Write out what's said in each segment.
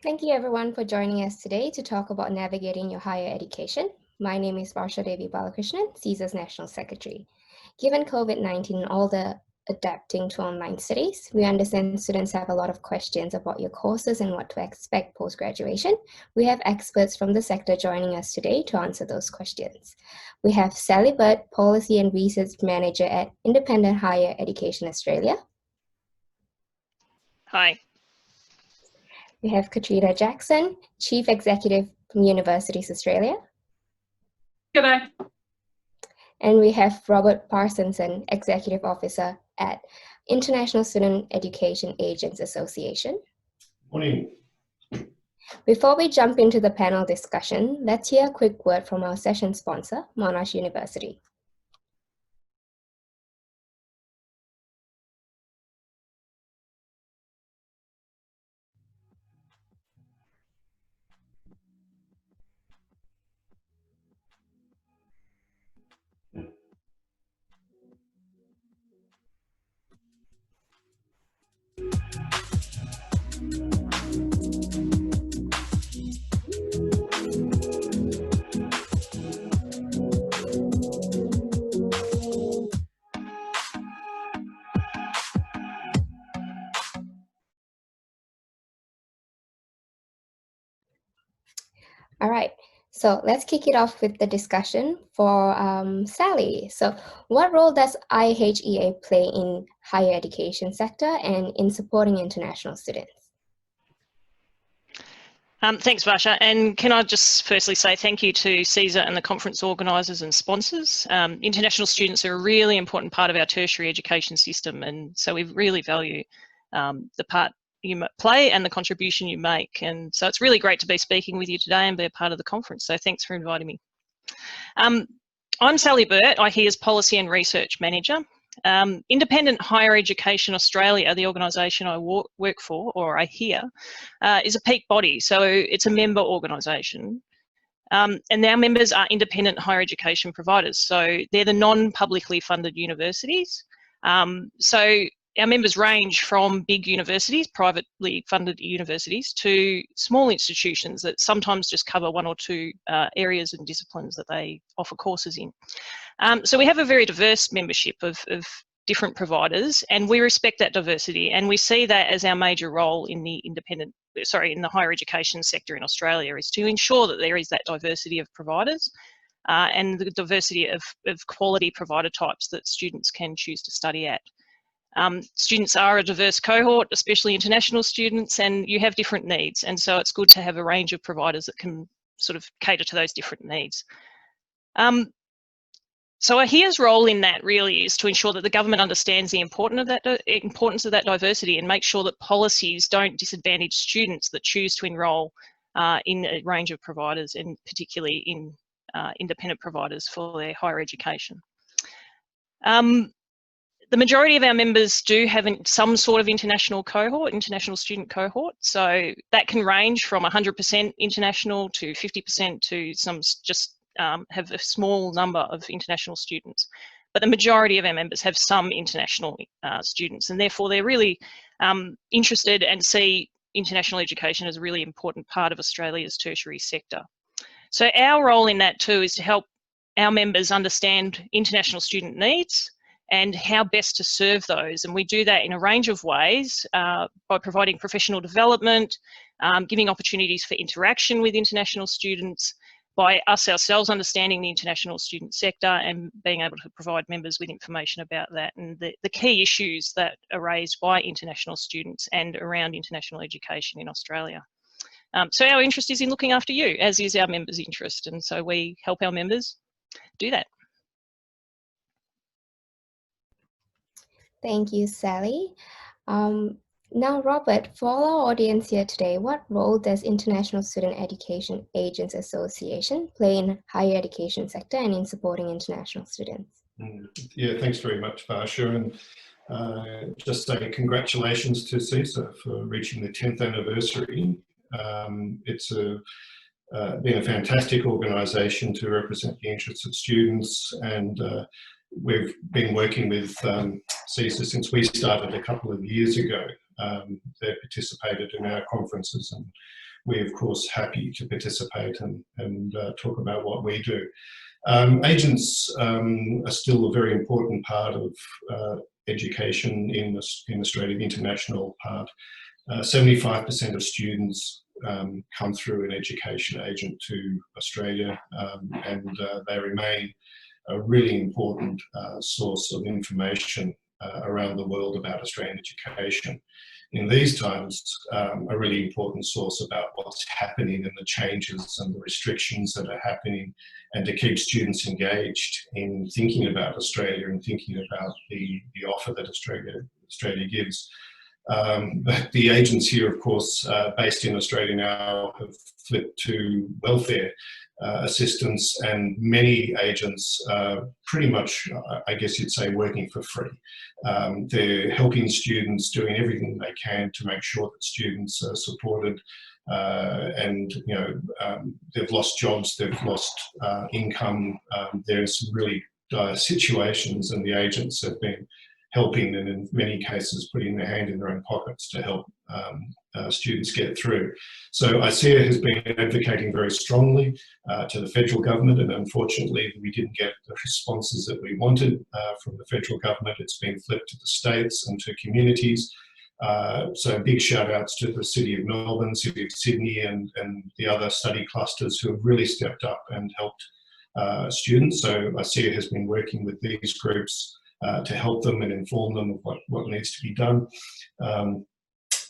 Thank you everyone for joining us today to talk about navigating your higher education. My name is Varsha Devi Balakrishnan, CISA's National Secretary. Given COVID-19 and all the adapting to online studies, we understand students have a lot of questions about your courses and what to expect post-graduation. We have experts from the sector joining us today to answer those questions. We have Sally Burt, Policy and Research Manager at Independent Higher Education Australia. Hi. We have Catriona Jackson, Chief Executive from Universities Australia. G'day. And we have Robert Parsonson, Executive Officer at International Student Education Agents Association. Morning. Before we jump into the panel discussion, let's hear a quick word from our session sponsor, Monash University. All right, so let's kick it off with the discussion for Sally. So what role does IHEA play in higher education sector and in supporting international students? Thanks, Varsha. And can I just firstly say thank you to CISA and the conference organisers and sponsors. International students are a really important part of our tertiary education system, and so we really value the part you play and the contribution you make. And so it's really great to be speaking with you today and be a part of the conference. So thanks for inviting me. I'm Sally Burt, IHEA's Policy and Research Manager. Independent Higher Education Australia, the organisation I work for, or IHEA, is a peak body, so it's a member organisation. And our members are independent higher education providers, so they're the non-publicly funded universities. So our members range from big universities, privately funded universities, to small institutions that sometimes just cover one or two areas and disciplines that they offer courses in. So we have a very diverse membership of different providers, and we respect that diversity, and we see that as our major role in the in the higher education sector in Australia, is to ensure that there is that diversity of providers and the diversity of quality provider types that students can choose to study at. Students are a diverse cohort, especially international students, and you have different needs, and so it's good to have a range of providers that can sort of cater to those different needs. So IHEA's role in that really is to ensure that the government understands the importance of that diversity and make sure that policies don't disadvantage students that choose to enrol in a range of providers, and particularly in independent providers for their higher education. The majority of our members do have some sort of international student cohort. So that can range from 100% international to 50% to some just have a small number of international students. But the majority of our members have some international students, and therefore they're really interested and see international education as a really important part of Australia's tertiary sector. So our role in that too is to help our members understand international student needs and how best to serve those. And we do that in a range of ways, by providing professional development, giving opportunities for interaction with international students, by us ourselves understanding the international student sector and being able to provide members with information about that and the key issues that are raised by international students and around international education in Australia. So our interest is in looking after you, as is our members' interest, and so we help our members do that. Thank you, Sally. Now, Robert, for our audience here today, what role does International Student Education Agents Association play in higher education sector and in supporting international students? Yeah, thanks very much, Varsha, and just say congratulations to CISA for reaching the 10th anniversary. It's been a fantastic organisation to represent the interests of students, and we've been working with CISA since we started a couple of years ago. They participated in our conferences and we're of course happy to participate and talk about what we do. Agents are still a very important part of education in Australia, the international part. 75% of students come through an education agent to Australia, and they remain a really important source of information around the world about Australian education. In these times, a really important source about what's happening and the changes and the restrictions that are happening, and to keep students engaged in thinking about Australia and thinking about the offer that Australia gives. But the agents here, of course, based in Australia now, have flipped to welfare assistance, and many agents pretty much, I guess you'd say, working for free. They're helping students, doing everything they can to make sure that students are supported, and they've lost jobs, they've lost income. There's some really dire situations, and the agents have been helping, and in many cases putting their hand in their own pockets to help students get through. So ISEAA has been advocating very strongly to the federal government, and unfortunately we didn't get the responses that we wanted from the federal government. It's been flipped to the states and to communities. So big shout outs to the City of Melbourne, City of Sydney, and the other study clusters who have really stepped up and helped students. So ISEAA has been working with these groups to help them and inform them of what needs to be done.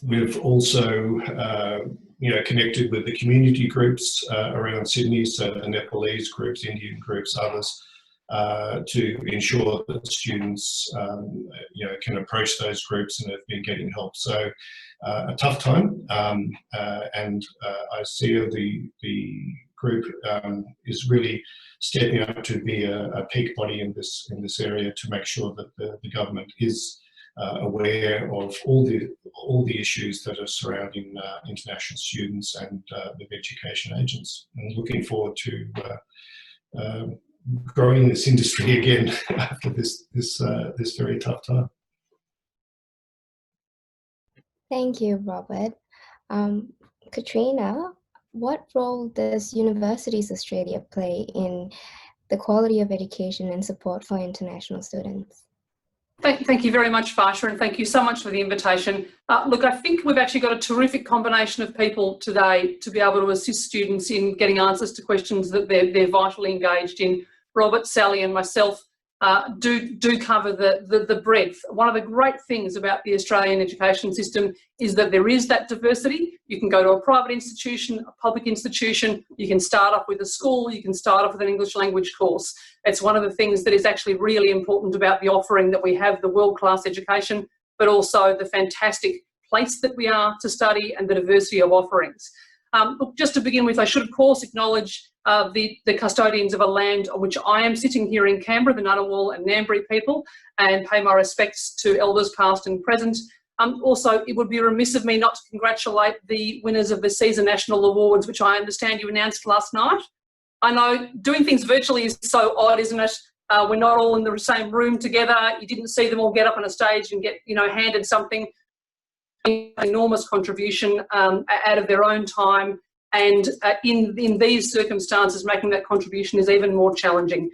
We've also connected with the community groups around Sydney, so the Nepalese groups, Indian groups, others, to ensure that students can approach those groups and have been getting help. So a tough time, and I see the group is really stepping up to be a peak body in this area to make sure that the government is aware of all the issues that are surrounding international students and with education agents, and looking forward to growing this industry again after this very tough time. Thank you, Robert. Catriona, what role does Universities Australia play in the quality of education and support for international students? Thank you very much, Varsha, and thank you so much for the invitation. Look, I think we've actually got a terrific combination of people today to be able to assist students in getting answers to questions that they're vitally engaged in. Robert, Sally and myself do cover the breadth. One of the great things about the Australian education system is that there is that diversity. You can go to a private institution, a public institution, you can start off with a school, you can start off with an English language course. It's one of the things that is actually really important about the offering that we have, the world-class education, but also the fantastic place that we are to study and the diversity of offerings. Look, just to begin with, I should of course acknowledge the custodians of a land on which I am sitting here in Canberra, the Ngunnawal and Ngambri people, and pay my respects to elders past and present. Also, it would be remiss of me not to congratulate the winners of the CISA National Awards, which I understand you announced last night. I know doing things virtually is so odd, isn't it? We're not all in the same room together. You didn't see them all get up on a stage and get, handed something. An enormous contribution out of their own time, and in these circumstances, making that contribution is even more challenging.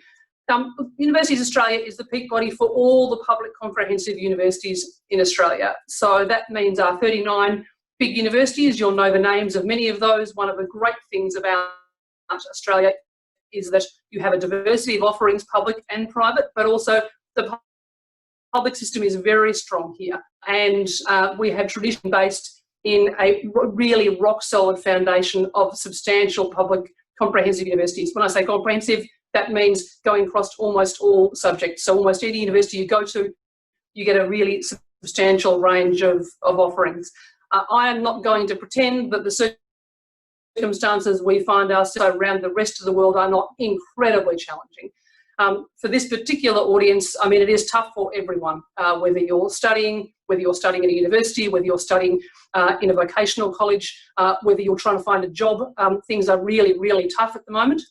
Universities Australia is the peak body for all the public comprehensive universities in Australia. So that means our 39 big universities. You'll know the names of many of those. One of the great things about Australia is that you have a diversity of offerings, public and private, but also the public system is very strong here, and we have tradition based in a really rock solid foundation of substantial public comprehensive universities. When I say comprehensive, that means going across almost all subjects. So almost any university you go to, you get a really substantial range of offerings. I am not going to pretend that the circumstances we find ourselves around the rest of the world are not incredibly challenging. For this particular audience, I mean, it is tough for everyone, whether you're studying at a university, whether you're studying in a vocational college, whether you're trying to find a job. Things are really, really tough at the moment.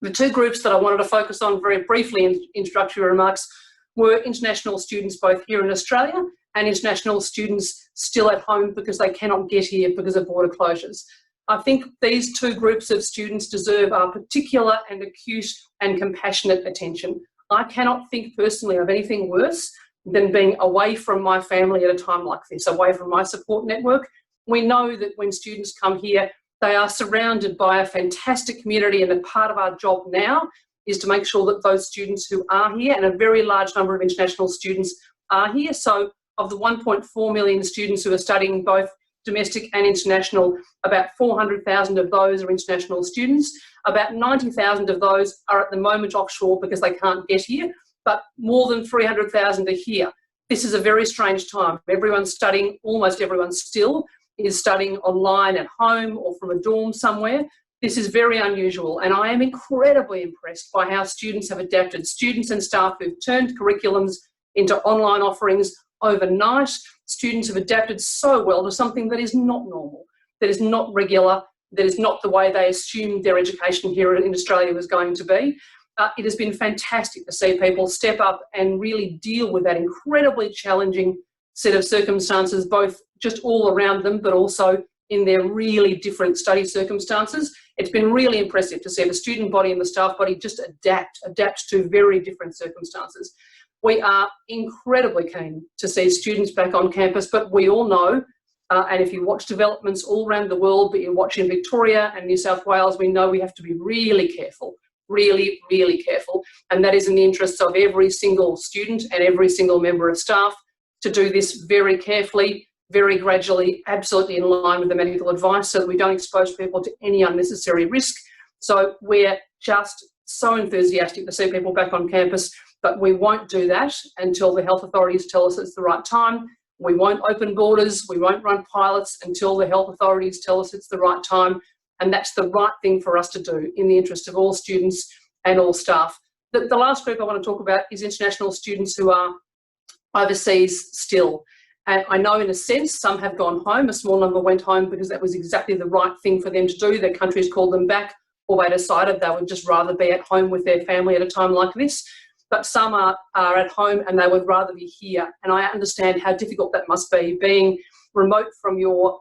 The two groups that I wanted to focus on very briefly in introductory remarks were international students both here in Australia and international students still at home because they cannot get here because of border closures. I think these two groups of students deserve our particular and acute and compassionate attention. I cannot think personally of anything worse than being away from my family at a time like this, away from my support network. We know that when students come here, they are surrounded by a fantastic community, and a part of our job now is to make sure that those students who are here, and a very large number of international students are here. So of the 1.4 million students who are studying both domestic and international, about 400,000 of those are international students. About 90,000 of those are at the moment offshore because they can't get here, but more than 300,000 are here. This is a very strange time. Everyone's studying, almost everyone still is studying online at home or from a dorm somewhere. This is very unusual, and I am incredibly impressed by how students have adapted. Students and staff who've turned curriculums into online offerings overnight. Students have adapted so well to something that is not normal, that is not regular, that is not the way they assumed their education here in Australia was going to be. It has been fantastic to see people step up and really deal with that incredibly challenging set of circumstances, both just all around them, but also in their really different study circumstances. It's been really impressive to see the student body and the staff body just adapt to very different circumstances. We are incredibly keen to see students back on campus, but we all know, and if you watch developments all around the world, but you watch in Victoria and New South Wales, we know we have to be really careful, really, really careful. And that is in the interests of every single student and every single member of staff to do this very carefully, very gradually, absolutely in line with the medical advice so that we don't expose people to any unnecessary risk. So we're just so enthusiastic to see people back on campus, but we won't do that until the health authorities tell us it's the right time. We won't open borders, we won't run pilots until the health authorities tell us it's the right time. And that's the right thing for us to do in the interest of all students and all staff. The last group I want to talk about is international students who are overseas still. And I know in a sense some have gone home, a small number went home because that was exactly the right thing for them to do. Their countries called them back, or they decided they would just rather be at home with their family at a time like this. But some are at home and they would rather be here. And I understand how difficult that must be, being remote from your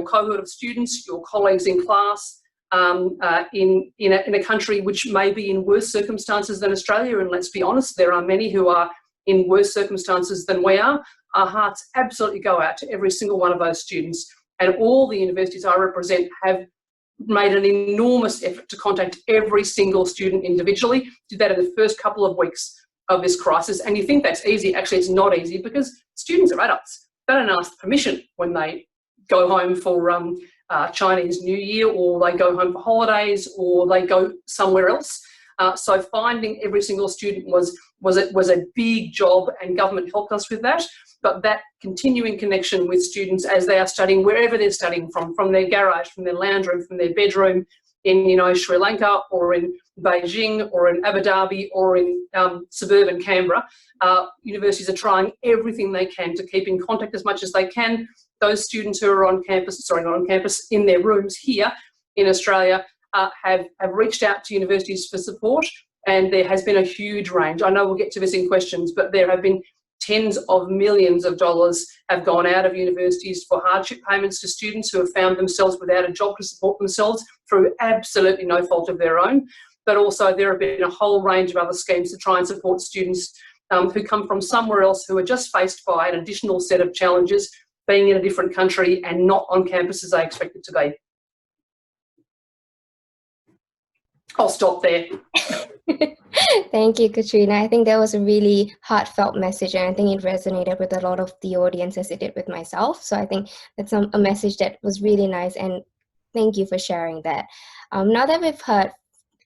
cohort of students, your colleagues in class, in a country which may be in worse circumstances than Australia. And let's be honest, there are many who are in worse circumstances than we are. Our hearts absolutely go out to every single one of those students. And all the universities I represent have made an enormous effort to contact every single student individually. Did that in the first couple of weeks of this crisis. And you think that's easy. Actually, it's not easy because students are adults. They don't ask permission when they go home for Chinese New Year, or they go home for holidays, or they go somewhere else. So finding every single student was a big job, and government helped us with that. But that continuing connection with students as they are studying, wherever they're studying from their garage, from their lounge room, from their bedroom, in Sri Lanka or in Beijing or in Abu Dhabi or in suburban Canberra, universities are trying everything they can to keep in contact as much as they can. Those students who are on campus, sorry, not on campus, in their rooms here in Australia have reached out to universities for support, and there has been a huge range. I know we'll get to this in questions, but there have been tens of millions of dollars have gone out of universities for hardship payments to students who have found themselves without a job to support themselves through absolutely no fault of their own. But also there have been a whole range of other schemes to try and support students who come from somewhere else, who are just faced by an additional set of challenges, being in a different country and not on campus as they expected to be. I'll stop there. Thank you, Catriona. I think that was a really heartfelt message, and I think it resonated with a lot of the audience as it did with myself. So I think that's a message that was really nice, and thank you for sharing that. Now that we've heard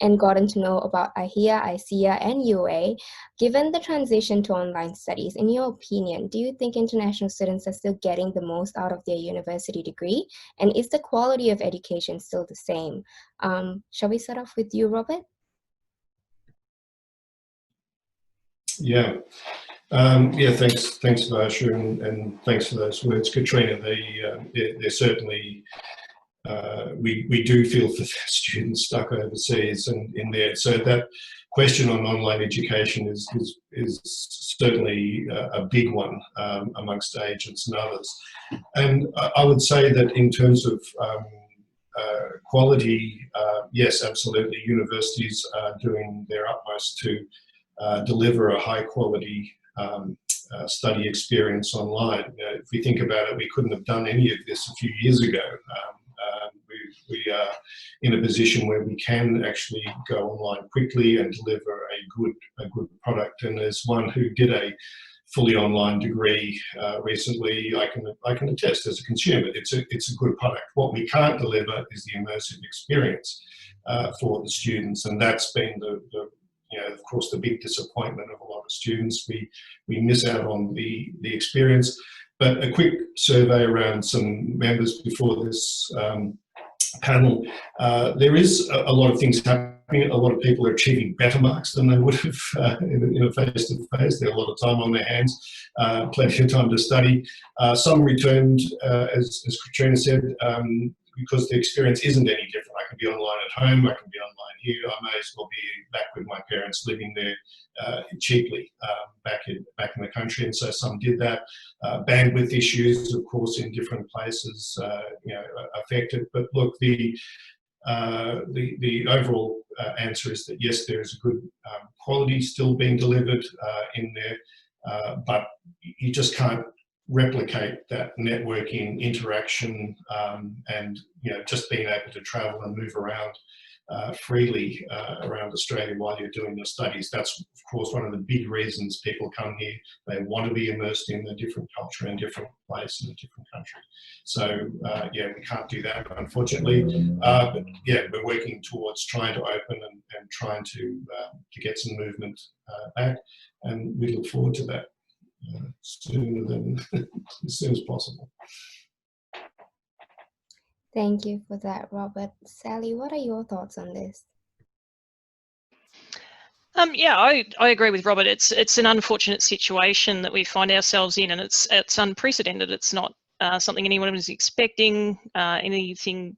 and gotten to know about IHEA, ISEAA, and UA, given the transition to online studies, in your opinion, do you think international students are still getting the most out of their university degree? And is the quality of education still the same? Shall we start off with you, Robert? Yeah. Thanks, Varsha, and thanks for those words, Catriona. They're certainly, we do feel for students stuck overseas and in there. So that question on online education is certainly a big one amongst agents and others. And I would say that in terms of quality, yes, absolutely. Universities are doing their utmost to deliver a high quality study experience online. If we think about it, we couldn't have done any of this a few years ago. We are in a position where we can actually go online quickly and deliver a good product. And as one who did a fully online degree recently, I can attest as a consumer, it's a good product. What we can't deliver is the immersive experience for the students, and that's been of course, the big disappointment of a lot of students. We miss out on the experience. But a quick survey around some members before this panel, there is a lot of things happening. A lot of people are achieving better marks than they would have in a face-to-face. They have a lot of time on their hands, plenty of time to study. Some returned, as Catriona said, because the experience isn't any different. I can be online at home, I can be online here, I may as well be back with my parents living there cheaply back in the country, and so some did that. Bandwidth issues, of course, in different places affected, but look, the overall answer is that yes, there is a good quality still being delivered in there, but you just can't replicate that networking interaction and just being able to travel and move around freely around Australia while you're doing your studies. That's of course one of the big reasons people come here. They want to be immersed in a different culture and different place in a different country. So yeah, we can't do that, unfortunately. But yeah, we're working towards trying to open and trying to get some movement back, and we look forward to that sooner than as soon as possible. Thank you for that, Robert. Sally, what are your thoughts on this? Yeah, I agree with Robert. It's an unfortunate situation that we find ourselves in, and it's unprecedented. It's not something anyone was expecting, anything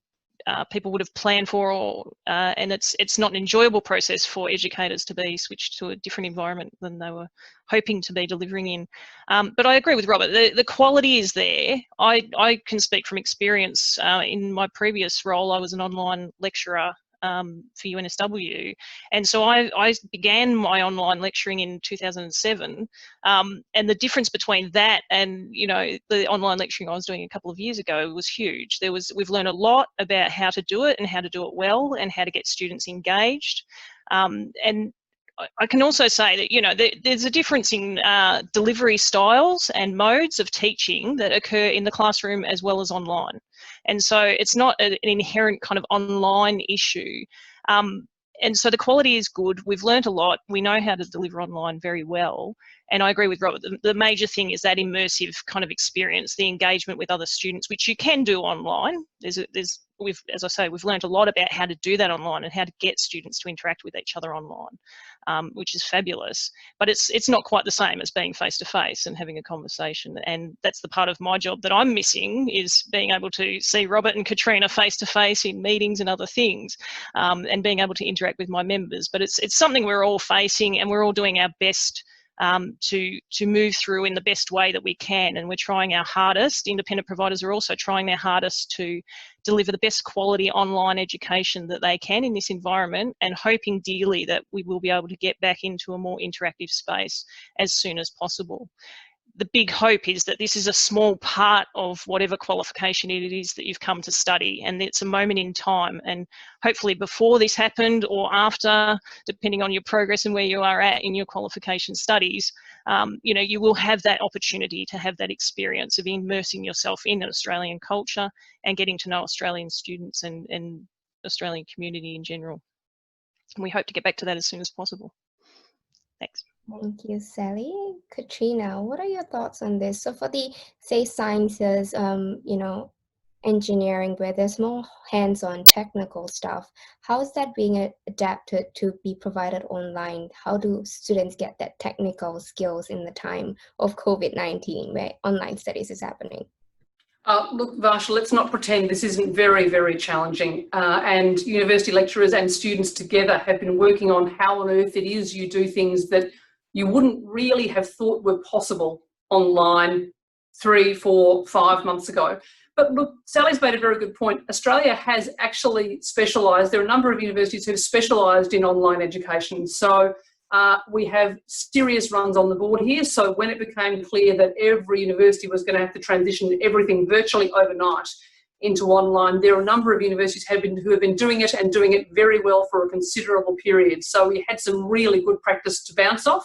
people would have planned for, and it's not an enjoyable process for educators to be switched to a different environment than they were hoping to be delivering in. But I agree with Robert. The quality is there. I can speak from experience. In my previous role, I was an online lecturer for UNSW, and so I began my online lecturing in 2007, and the difference between that and the online lecturing I was doing a couple of years ago was huge. We've learned a lot about how to do it and how to do it well and how to get students engaged, and I can also say that there's a difference in delivery styles and modes of teaching that occur in the classroom as well as online, and so it's not an inherent kind of online issue. And so the quality is good. We've learned a lot. We know how to deliver online very well. And I agree with Robert. The major thing is that immersive kind of experience, the engagement with other students, which you can do online. As I say, we've learned a lot about how to do that online and how to get students to interact with each other online, which is fabulous. But it's not quite the same as being face-to-face and having a conversation. And that's the part of my job that I'm missing, is being able to see Robert and Catriona face-to-face in meetings and other things, and being able to interact with my members. But it's something we're all facing, and we're all doing our best to move through in the best way that we can, and we're trying our hardest. Independent providers are also trying their hardest to deliver the best quality online education that they can in this environment, and hoping dearly that we will be able to get back into a more interactive space as soon as possible. The big hope is that this is a small part of whatever qualification it is that you've come to study, and it's a moment in time, and hopefully before this happened or after, depending on your progress and where you are at in your qualification studies, you will have that opportunity to have that experience of immersing yourself in an Australian culture and getting to know Australian students and Australian community in general. And we hope to get back to that as soon as possible. Thanks. Thank you, Sally. Catriona, what are your thoughts on this? So for the, say, sciences, engineering, where there's more hands-on technical stuff, how is that being adapted to be provided online? How do students get that technical skills in the time of COVID-19, where online studies is happening? Look, Varsha, let's not pretend this isn't very, very challenging. And university lecturers and students together have been working on how on earth it is you do things that you wouldn't really have thought were possible online 3, 4, 5 months ago. But look, Sally's made a very good point. Australia has actually specialised. There are a number of universities who've specialised in online education. So we have serious runs on the board here. So when it became clear that every university was going to have to transition everything virtually overnight into online, there are a number of universities who have been doing it and doing it very well for a considerable period. So we had some really good practice to bounce off.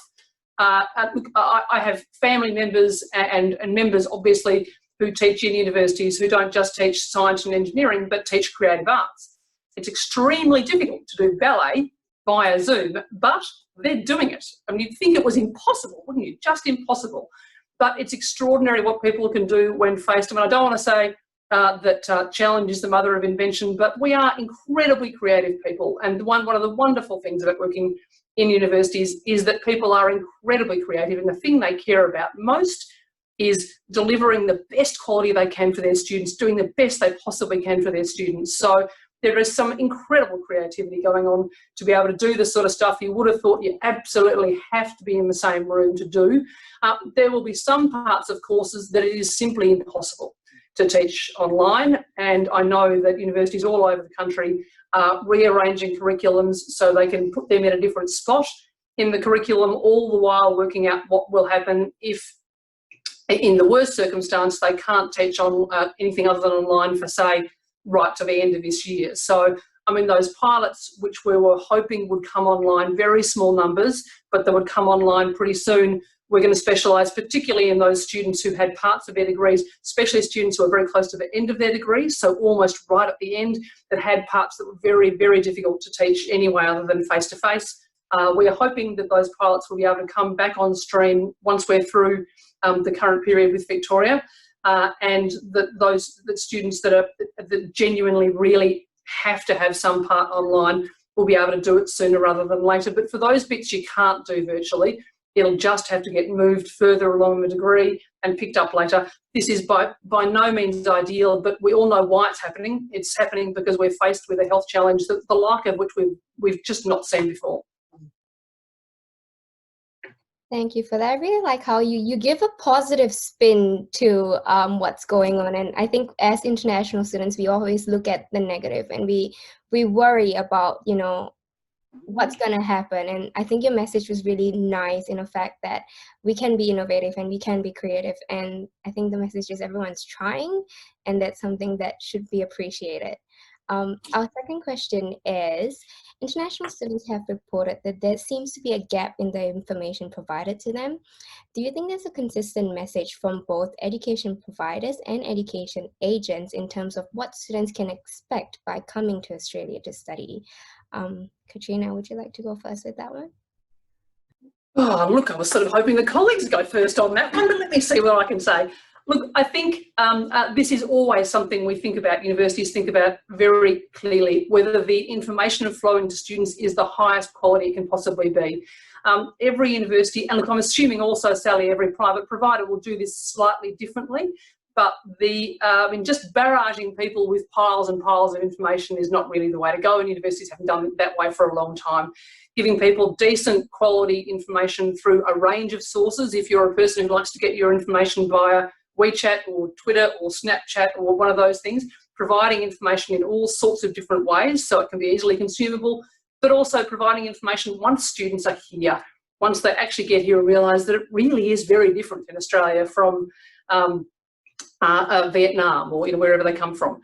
Look, I have family members and members, obviously, who teach in universities who don't just teach science and engineering, but teach creative arts. It's extremely difficult to do ballet via Zoom, but they're doing it. I mean, you'd think it was impossible, wouldn't you? Just impossible. But it's extraordinary what people can do when faced. I mean, I don't want to say that challenge is the mother of invention, but we are incredibly creative people. And one of the wonderful things about working in universities is that people are incredibly creative, and the thing they care about most is delivering the best quality they can for their students, doing the best they possibly can for their students. So there is some incredible creativity going on to be able to do the sort of stuff you would have thought you absolutely have to be in the same room to do. There will be some parts of courses that it is simply impossible to teach online, and I know that universities all over the country are rearranging curriculums so they can put them in a different spot in the curriculum, all the while working out what will happen if, in the worst circumstance, they can't teach on anything other than online for, say, right to the end of this year. So, I mean, those pilots, which we were hoping would come online, very small numbers, but they would come online pretty soon. We're going to specialise particularly in those students who had parts of their degrees, especially students who are very close to the end of their degrees, so almost right at the end, that had parts that were very, very difficult to teach anyway other than face-to-face. We are hoping that those pilots will be able to come back on stream once we're through the current period with Victoria, and that students that genuinely really have to have some part online will be able to do it sooner rather than later. But for those bits you can't do virtually, it'll just have to get moved further along the degree and picked up later. This is by no means ideal, but we all know why it's happening. It's happening because we're faced with a health challenge, the like of which we've just not seen before. Thank you for that. I really like how you give a positive spin to what's going on. And I think as international students, we always look at the negative and we worry about, you know, what's going to happen. And I think your message was really nice in the fact that we can be innovative and we can be creative. And I think the message is everyone's trying, and that's something that should be appreciated. Our second question is, international students have reported that there seems to be a gap in the information provided to them. Do you think there's a consistent message from both education providers and education agents in terms of what students can expect by coming to Australia to study? Catriona, would you like to go first with that one? Oh, look, I was sort of hoping the colleagues go first on that one, but let me see what I can say. Look, I think this is always something we think about, universities think about very clearly, whether the information flowing to students is the highest quality it can possibly be. Every university, and look, I'm assuming also, Sally, every private provider will do this slightly differently, but just barraging people with piles and piles of information is not really the way to go, and universities haven't done it that way for a long time. Giving people decent quality information through a range of sources. If you're a person who likes to get your information via WeChat or Twitter or Snapchat or one of those things, providing information in all sorts of different ways so it can be easily consumable, but also providing information once students are here, once they actually get here and realise that it really is very different in Australia from Vietnam or wherever they come from.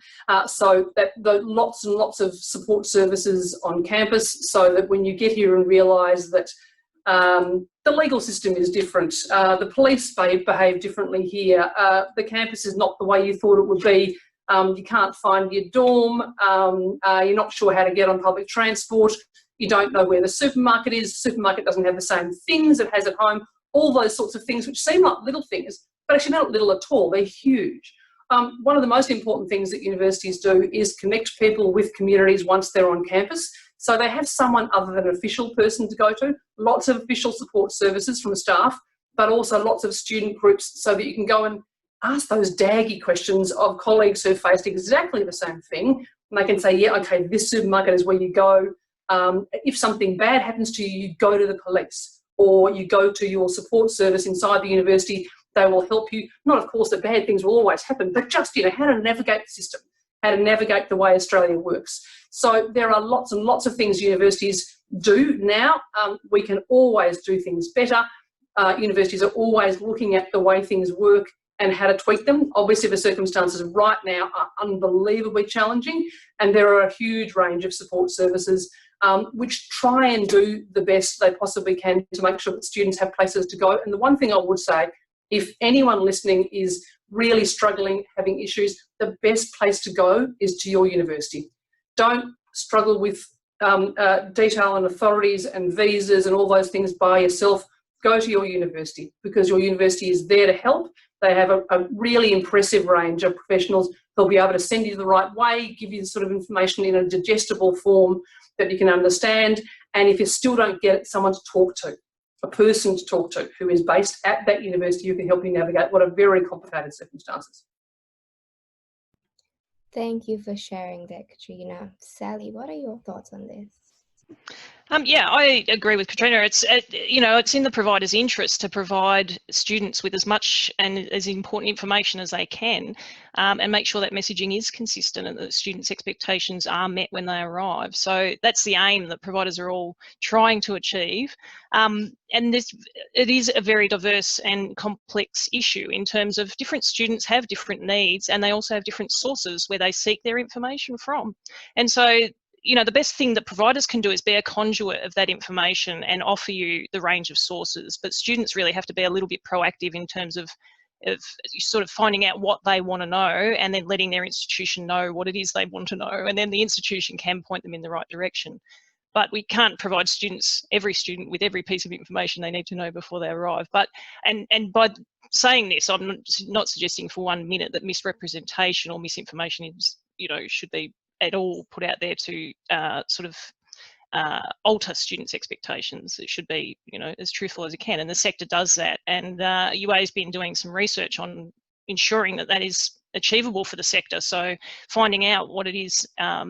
So that lots and lots of support services on campus, so that when you get here and realise that the legal system is different, the police behave differently here, the campus is not the way you thought it would be, you can't find your dorm, you're not sure how to get on public transport, you don't know where the supermarket is, the supermarket doesn't have the same things it has at home, all those sorts of things which seem like little things, but actually not little at all, they're huge. One of the most important things that universities do is connect people with communities once they're on campus. So they have someone other than an official person to go to, lots of official support services from staff, but also lots of student groups so that you can go and ask those daggy questions of colleagues who faced exactly the same thing. And they can say, yeah, okay, this supermarket is where you go. If something bad happens to you, you go to the police or you go to your support service inside the university. They will help you. Not, of course, that bad things will always happen, but just, how to navigate the system, how to navigate the way Australia works. So there are lots and lots of things universities do now. We can always do things better. Universities are always looking at the way things work and how to tweak them. Obviously, the circumstances right now are unbelievably challenging, and there are a huge range of support services which try and do the best they possibly can to make sure that students have places to go. And the one thing I would say, if anyone listening is really struggling, having issues, the best place to go is to your university. Don't struggle with detail and authorities and visas and all those things by yourself. Go to your university, because your university is there to help. They have a really impressive range of professionals. They'll be able to send you the right way, give you the sort of information in a digestible form that you can understand. And if you still don't get it, someone to talk to, a person to talk to who is based at that university who can help you navigate what are very complicated circumstances. Thank you for sharing that, Catriona. Sally, what are your thoughts on this? Yeah, I agree with Catriona. It's in the provider's interest to provide students with as much and as important information as they can, and make sure that messaging is consistent and that students' expectations are met when they arrive. So that's the aim that providers are all trying to achieve. And it is a very diverse and complex issue in terms of different students have different needs, and they also have different sources where they seek their information from. And so the best thing that providers can do is be a conduit of that information and offer you the range of sources. But students really have to be a little bit proactive in terms of sort of finding out what they want to know, and then letting their institution know what it is they want to know. And then the institution can point them in the right direction. But we can't provide every student with every piece of information they need to know before they arrive. And by saying this, I'm not suggesting for 1 minute that misrepresentation or misinformation is, should be at all put out there to alter students' expectations. It should be, as truthful as it can, and the sector does that. And UA has been doing some research on ensuring that is achievable for the sector. So finding out what it is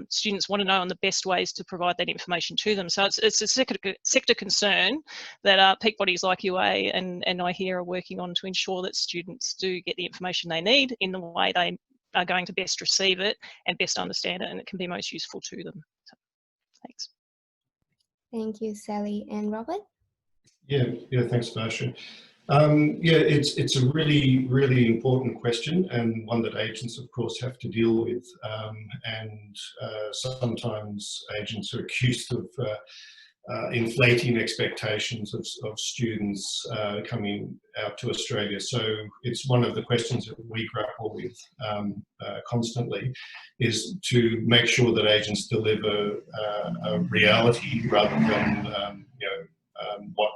students want to know and the best ways to provide that information to them. So it's a sector concern that peak bodies like UA and IHEA are working on to ensure that students do get the information they need in the way they are going to best receive it and best understand it, and it can be most useful to them. So, thanks. Thank you, Sally. And Robert? Yeah, thanks, Varsha. It's a really, really important question, and one that agents, of course, have to deal with. Sometimes agents are accused of inflating expectations of students coming out to Australia. So it's one of the questions that we grapple with constantly, is to make sure that agents deliver a reality rather than what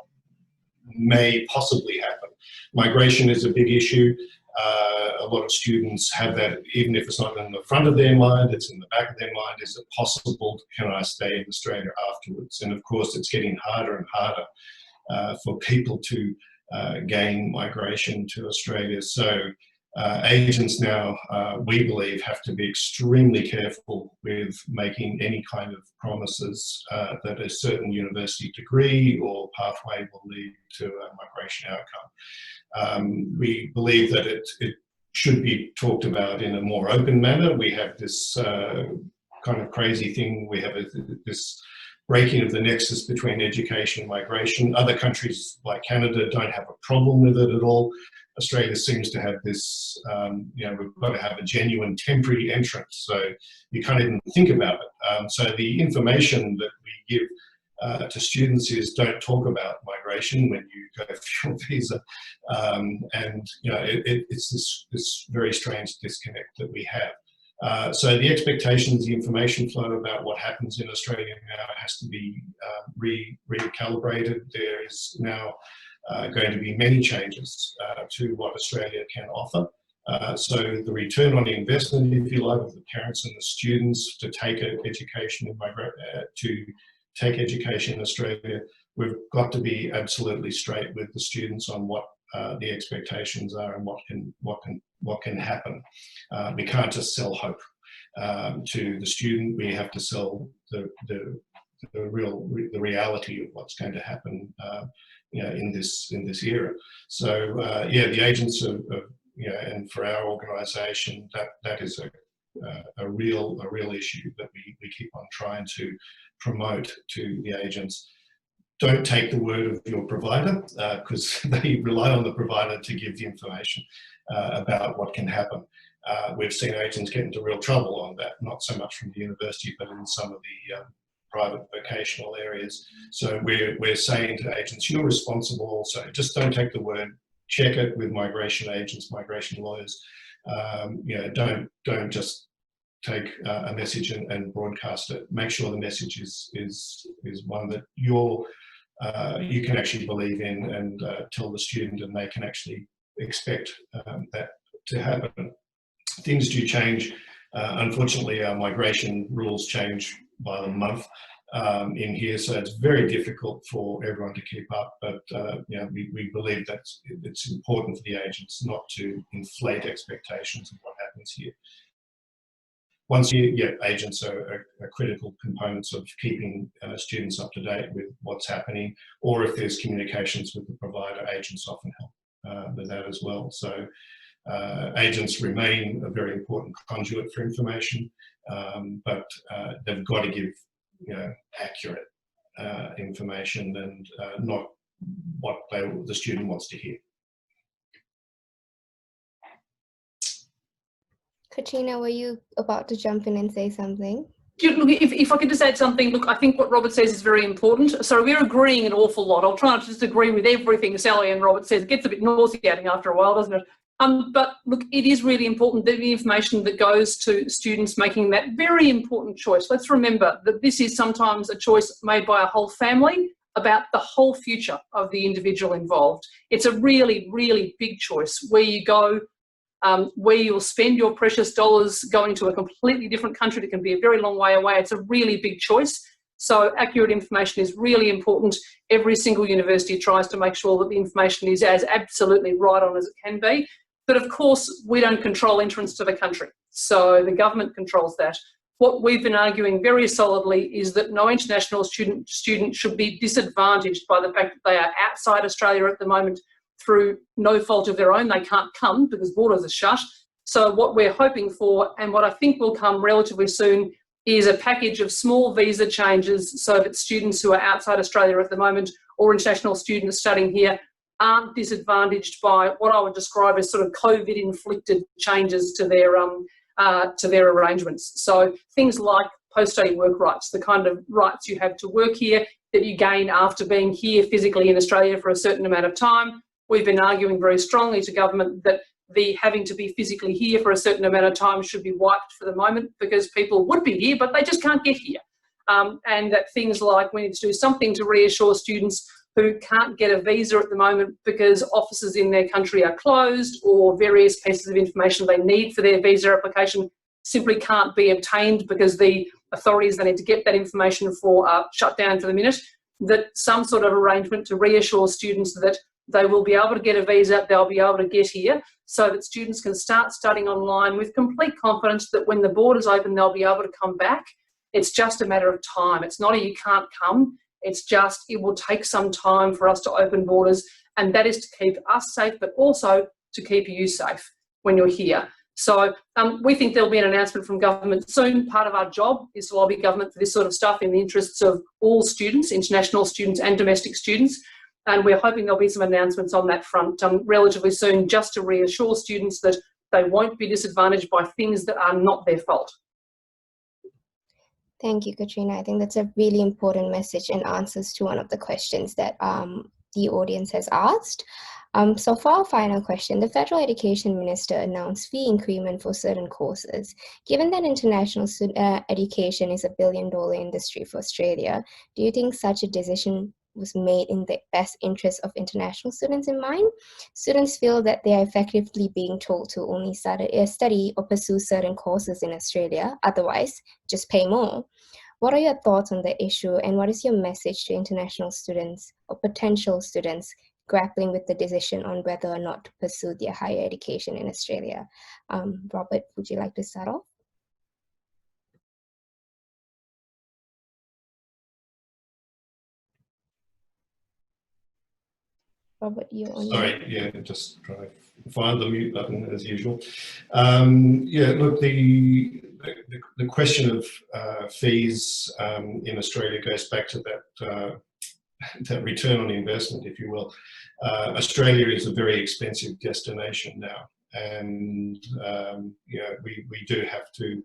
may possibly happen. Migration is a big issue. A lot of students have that, even if it's not in the front of their mind, it's in the back of their mind. Is it possible? Can I stay in Australia afterwards? And of course, it's getting harder and harder for people to gain migration to Australia. So agents now, we believe, have to be extremely careful with making any kind of promises that a certain university degree or pathway will lead to a migration outcome. We believe that it should be talked about in a more open manner. We have this kind of crazy thing. We have this breaking of the nexus between education and migration. Other countries like Canada don't have a problem with it at all. Australia seems to have this, we've got to have a genuine temporary entrance, so you can't even think about it. So the information that we give to students is, don't talk about migration when you go for your visa. It's this very strange disconnect that we have. So the expectations, the information flow about what happens in Australia now has to be recalibrated. There is now going to be many changes to what Australia can offer. So the return on investment, if you like, of the parents and the students to take education in Australia, we've got to be absolutely straight with the students on what the expectations are and what can happen. We can't just sell hope to the student. We have to sell the reality of what's going to happen in this era. So yeah, the agents are and for our organisation, that is a real issue that we keep on trying to promote to the agents. Don't take the word of your provider, because they rely on the provider to give the information about what can happen. We've seen agents get into real trouble on that, not so much from the university, but in some of the private vocational areas. So we're saying to agents, you're responsible also. Just don't take the word. Check it with migration agents, migration lawyers. Don't just take a message and broadcast it. Make sure the message is one that you can actually believe in, and tell the student, and they can actually expect that to happen. Things do change. Unfortunately, our migration rules change by the month in here, so it's very difficult for everyone to keep up. But we believe that it's important for the agents not to inflate expectations of what happens here. Once agents are critical components of keeping students up to date with what's happening, or if there's communications with the provider, agents often help with that as well. So agents remain a very important conduit for information, but they've got to give accurate information, and not what the student wants to hear. Catriona, were you about to jump in and say something? Look, if I could just add something, look, I think what Robert says is very important. So we're agreeing an awful lot. I'll try not to just agree with everything Sally and Robert says. It gets a bit nauseating after a while, doesn't it? But look, it is really important that the information that goes to students making that very important choice. Let's remember that this is sometimes a choice made by a whole family about the whole future of the individual involved. It's a really, really big choice where you go, where you'll spend your precious dollars going to a completely different country that can be a very long way away. It's a really big choice. So accurate information is really important. Every single university tries to make sure that the information is as absolutely right on as it can be. But of course, we don't control entrance to the country. So the government controls that. What we've been arguing very solidly is that no international student should be disadvantaged by the fact that they are outside Australia at the moment through no fault of their own. They can't come because borders are shut. So what we're hoping for, and what I think will come relatively soon, is a package of small visa changes so that students who are outside Australia at the moment, or international students studying here, aren't disadvantaged by what I would describe as sort of COVID-inflicted changes to their arrangements. So things like post-study work rights, the kind of rights you have to work here that you gain after being here physically in Australia for a certain amount of time. We've been arguing very strongly to government that the having to be physically here for a certain amount of time should be wiped for the moment, because people would be here, but they just can't get here. And that things like we need to do something to reassure students who can't get a visa at the moment because offices in their country are closed, or various pieces of information they need for their visa application simply can't be obtained because the authorities they need to get that information for are shut down for the minute, that some sort of arrangement to reassure students that they will be able to get a visa, they'll be able to get here, so that students can start studying online with complete confidence that when the borders open, they'll be able to come back. It's just a matter of time. It's not a you can't come. It's just it will take some time for us to open borders, and that is to keep us safe, but also to keep you safe when you're here. So we think there'll be an announcement from government soon. Part of our job is to lobby government for this sort of stuff in the interests of all students, international students and domestic students. And we're hoping there'll be some announcements on that front relatively soon, just to reassure students that they won't be disadvantaged by things that are not their fault. Thank you, Catriona. I think that's a really important message and answers to one of the questions that the audience has asked. So for our final question, the Federal Education Minister announced fee increment for certain courses. Given that international education is $1 billion industry for Australia, do you think such a decision was made in the best interest of international students in mind? Students feel that they are effectively being told to only study or pursue certain courses in Australia, otherwise just pay more. What are your thoughts on the issue, and what is your message to international students or potential students grappling with the decision on whether or not to pursue their higher education in Australia? Robert, would you like to start off? Robert, you're on. Sorry, yeah, just try to find the mute button as usual. Yeah, look, the question of fees in Australia goes back to that that return on investment, if you will. Australia is a very expensive destination now, and you know, we do have to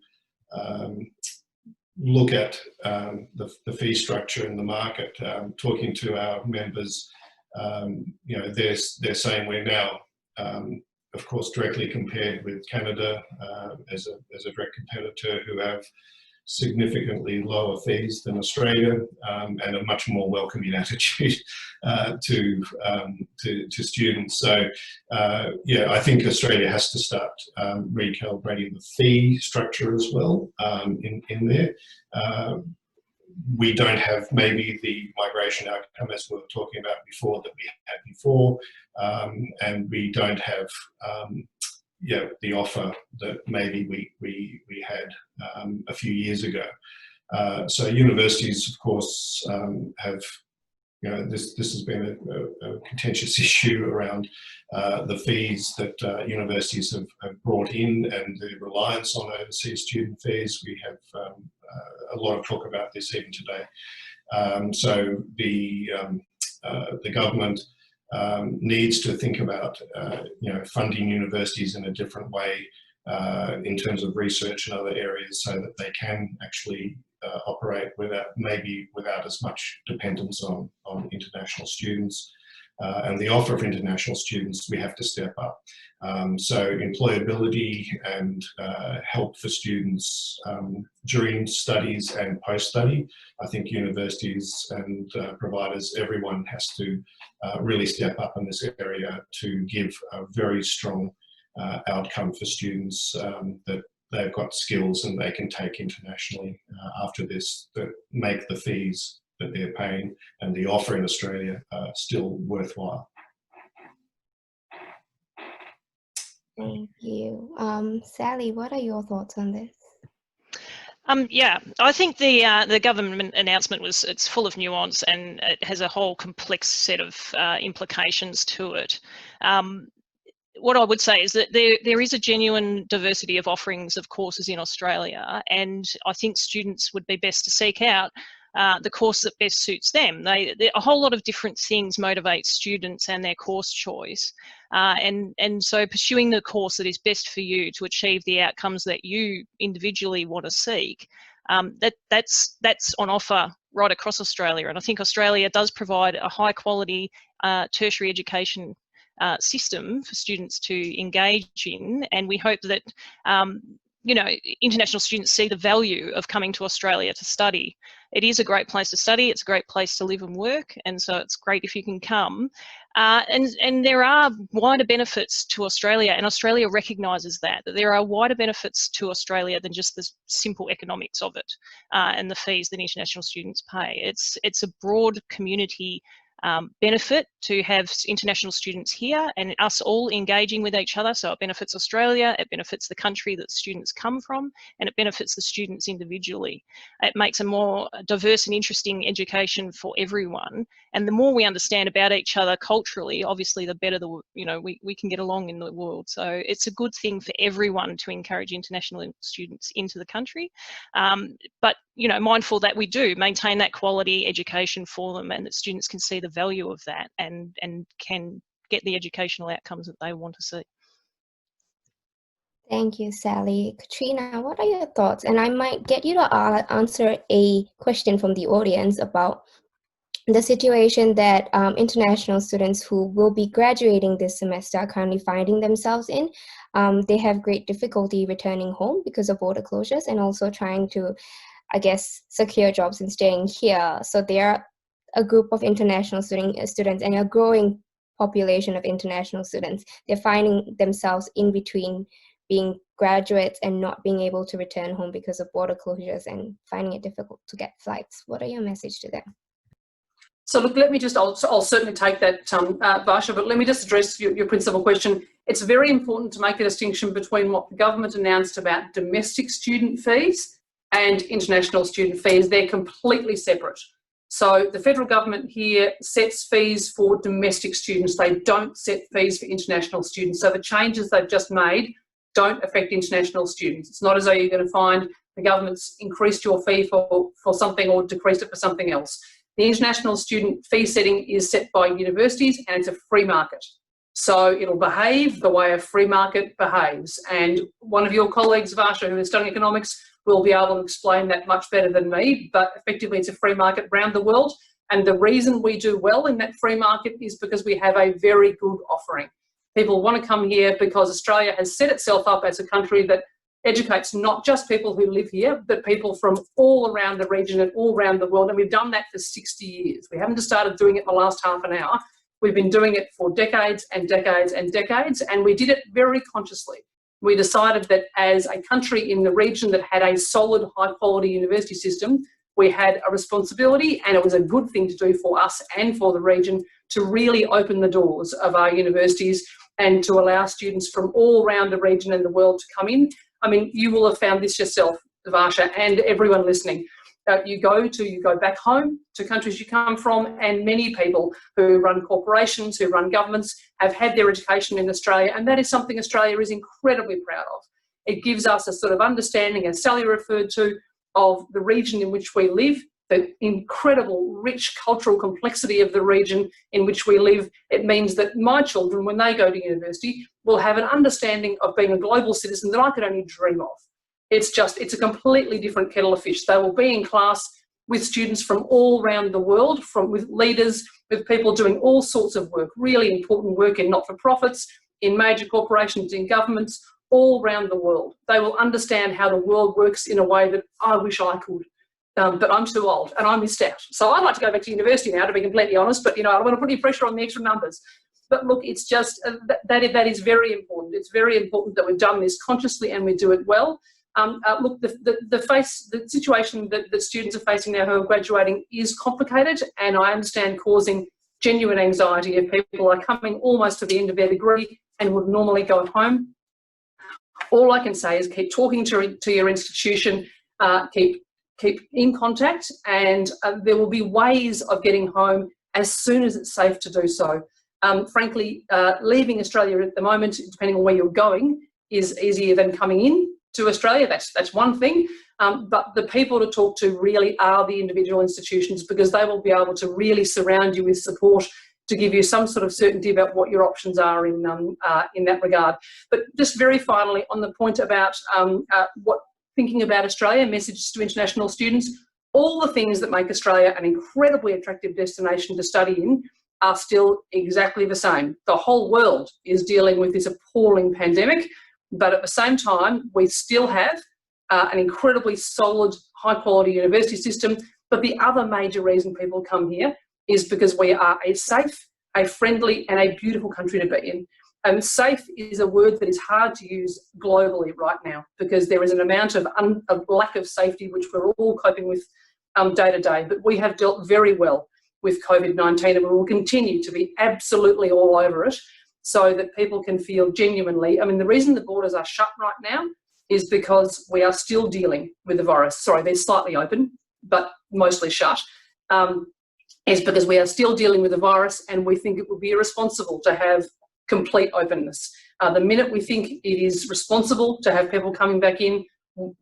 look at the fee structure in the market. Talking to our members, you know, they're saying we're now, of course, directly compared with Canada as a direct competitor who have significantly lower fees than Australia, and a much more welcoming attitude to students. So yeah, I think Australia has to start recalibrating the fee structure as well in there. We don't have maybe the migration outcome as we were talking about before that we had before, and we don't have yeah, the offer that maybe we had a few years ago. So universities, of course, have, you know, this has been a contentious issue around the fees that universities have brought in and the reliance on overseas student fees. We have a lot of talk about this even today. So the government needs to think about you know, funding universities in a different way in terms of research and other areas, so that they can actually operate without as much dependence on international students. And the offer of international students, we have to step up. So employability and help for students during studies and post-study. I think universities and providers, everyone has to really step up in this area to give a very strong outcome for students that they've got skills and they can take internationally after this, that make the fees that they're paying and the offer in Australia still worthwhile. Thank you. Sally, what are your thoughts on this? Yeah, I think the government announcement it's full of nuance, and it has a whole complex set of implications to it. What I would say is that there is a genuine diversity of offerings of courses in Australia, and I think students would be best to seek out the course that best suits them. A whole lot of different things motivate students and their course choice, and so pursuing the course that is best for you to achieve the outcomes that you individually want to seek, that's on offer right across Australia. And I think Australia does provide a high quality tertiary education system for students to engage in, and we hope that you know, international students see the value of coming to Australia to study. It is a great place to study, it's a great place to live and work, and so it's great if you can come. And there are wider benefits to Australia, and Australia recognises that there are wider benefits to Australia than just the simple economics of it and the fees that international students pay. It's a broad community benefit to have international students here and us all engaging with each other. So it benefits Australia, it benefits the country that students come from, and it benefits the students individually. It makes a more diverse and interesting education for everyone. And the more we understand about each other culturally, obviously the better we can get along in the world. So it's a good thing for everyone to encourage international students into the country. But you know, mindful that we do maintain that quality education for them, and that students can see the value of that and can get the educational outcomes that they want to see. Thank you, Sally. Catriona, what are your thoughts? And I might get you to answer a question from the audience about the situation that international students who will be graduating this semester are currently finding themselves in. They have great difficulty returning home because of border closures, and also trying to, I guess, secure jobs and staying here. So there are a group of international students and a growing population of international students. They're finding themselves in between being graduates and not being able to return home because of border closures and finding it difficult to get flights. What are your message to them? So look, let me just, I'll certainly take that, Varsha, but let me just address your principal question. It's very important to make a distinction between what the government announced about domestic student fees and international student fees. They're completely separate. So the federal government here sets fees for domestic students. They don't set fees for international students. So the changes they've just made don't affect international students. It's not as though you're going to find the government's increased your fee for something or decreased it for something else. The international student fee setting is set by universities, and it's a free market. So it'll behave the way a free market behaves. And one of your colleagues, Varsha, who is studying economics, will be able to explain that much better than me, but effectively it's a free market around the world. And the reason we do well in that free market is because we have a very good offering. People want to come here because Australia has set itself up as a country that educates not just people who live here, but people from all around the region and all around the world. And we've done that for 60 years. We haven't just started doing it in the last half an hour. We've been doing it for decades and decades and decades, and we did it very consciously. We decided that as a country in the region that had a solid, high-quality university system, we had a responsibility, and it was a good thing to do for us and for the region to really open the doors of our universities and to allow students from all around the region and the world to come in. I mean, you will have found this yourself, Varsha, and everyone listening. You go back home to countries you come from, and many people who run corporations, who run governments, have had their education in Australia, and that is something Australia is incredibly proud of. It gives us a sort of understanding, as Sally referred to, of the region in which we live, the incredible rich cultural complexity of the region in which we live. It means that my children, when they go to university, will have an understanding of being a global citizen that I could only dream of. It's a completely different kettle of fish. They will be in class with students from all around the world, with leaders, with people doing all sorts of work, really important work in not-for-profits, in major corporations, in governments, all around the world. They will understand how the world works in a way that I wish I could, but I'm too old and I missed out. So I'd like to go back to university now, to be completely honest, but I don't want to put any pressure on the extra numbers. But look, it's just, that is very important. It's very important that we've done this consciously and we do it well. Look, the situation that students are facing now who are graduating is complicated, and I understand causing genuine anxiety if people are coming almost to the end of their degree and would normally go home. All I can say is keep talking to your institution, keep in contact, and there will be ways of getting home as soon as it's safe to do so. Frankly, leaving Australia at the moment, depending on where you're going, is easier than coming in to Australia. That's one thing, but the people to talk to really are the individual institutions, because they will be able to really surround you with support to give you some sort of certainty about what your options are in that regard. But just very finally, on the point about thinking about Australia, messages to international students, all the things that make Australia an incredibly attractive destination to study in are still exactly the same. The whole world is dealing with this appalling pandemic, but at the same time, we still have an incredibly solid, high-quality university system. But the other major reason people come here is because we are a safe, a friendly, and a beautiful country to be in. And safe is a word that is hard to use globally right now, because there is an amount of lack of safety which we're all coping with day to day. But we have dealt very well with COVID-19, and we will continue to be absolutely all over it, so that people can feel genuinely. I mean, the reason the borders are shut right now is because we are still dealing with the virus. Sorry, they're slightly open, but mostly shut. Is because we are still dealing with the virus, and we think it would be irresponsible to have complete openness. The minute we think it is responsible to have people coming back in,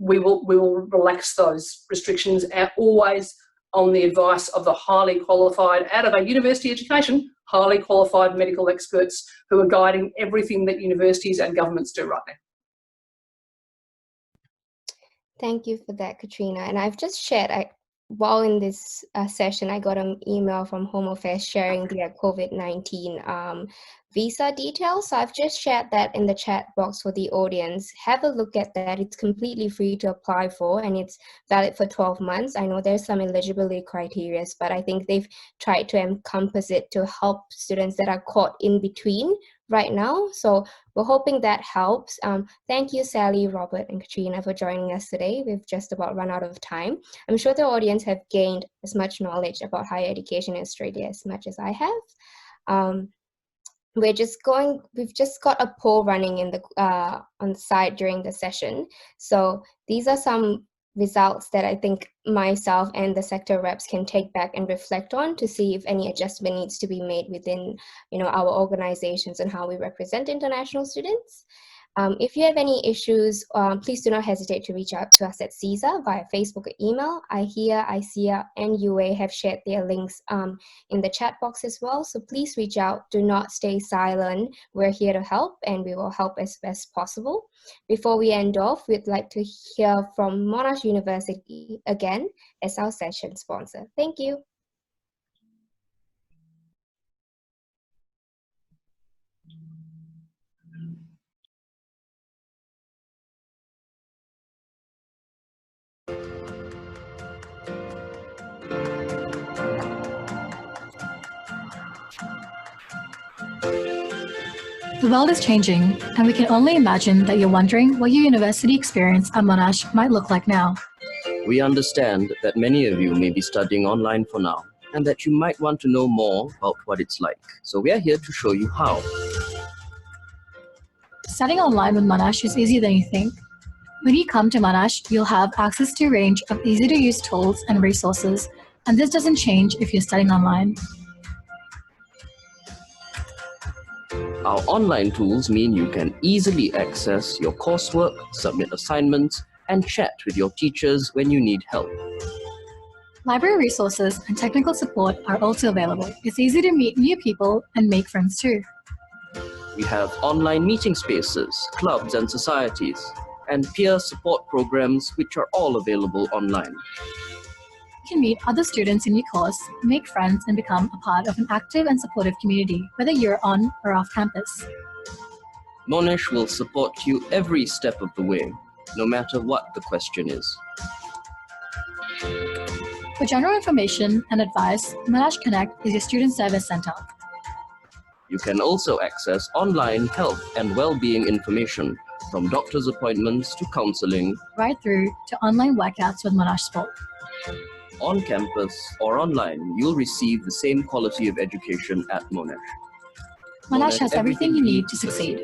we will relax those restrictions, always on the advice of the highly qualified, out of a university education, highly qualified medical experts who are guiding everything that universities and governments do right now. Thank you for that, Catriona. And I've just shared, while in this session, I got an email from Home Affairs sharing their COVID-19 visa details. So I've just shared that in the chat box for the audience. Have a look at that. It's completely free to apply for, and it's valid for 12 months. I know there's some eligibility criteria, but I think they've tried to encompass it to help students that are caught in between right now. So we're hoping that helps. Thank you, Sally, Robert, and Catriona for joining us today. We've just about run out of time. I'm sure the audience have gained as much knowledge about higher education in Australia as much as I have. We've just got a poll running in the on the side during the session. So these are some results that I think myself and the sector reps can take back and reflect on to see if any adjustment needs to be made within, our organizations and how we represent international students. If you have any issues, please do not hesitate to reach out to us at CISA via Facebook or email. IHEA, ISEAA, and UA have shared their links in the chat box as well. So please reach out. Do not stay silent. We're here to help, and we will help as best possible. Before we end off, we'd like to hear from Monash University again as our session sponsor. Thank you. The world is changing, and we can only imagine that you're wondering what your university experience at Monash might look like now. We understand that many of you may be studying online for now, and that you might want to know more about what it's like. So we are here to show you how. Studying online with Monash is easier than you think. When you come to Monash, you'll have access to a range of easy-to-use tools and resources, and this doesn't change if you're studying online. Our online tools mean you can easily access your coursework, submit assignments, and chat with your teachers when you need help. Library resources and technical support are also available. It's easy to meet new people and make friends too. We have online meeting spaces, clubs and societies, and peer support programs which are all available online. You can meet other students in your course, make friends, and become a part of an active and supportive community, whether you're on or off campus. Monash will support you every step of the way, no matter what the question is. For general information and advice, Monash Connect is your student service center. You can also access online health and well-being information, from doctor's appointments to counseling, right through to online workouts with Monash Sport. On campus or online, you'll receive the same quality of education at Monash. Monash has everything you need to succeed.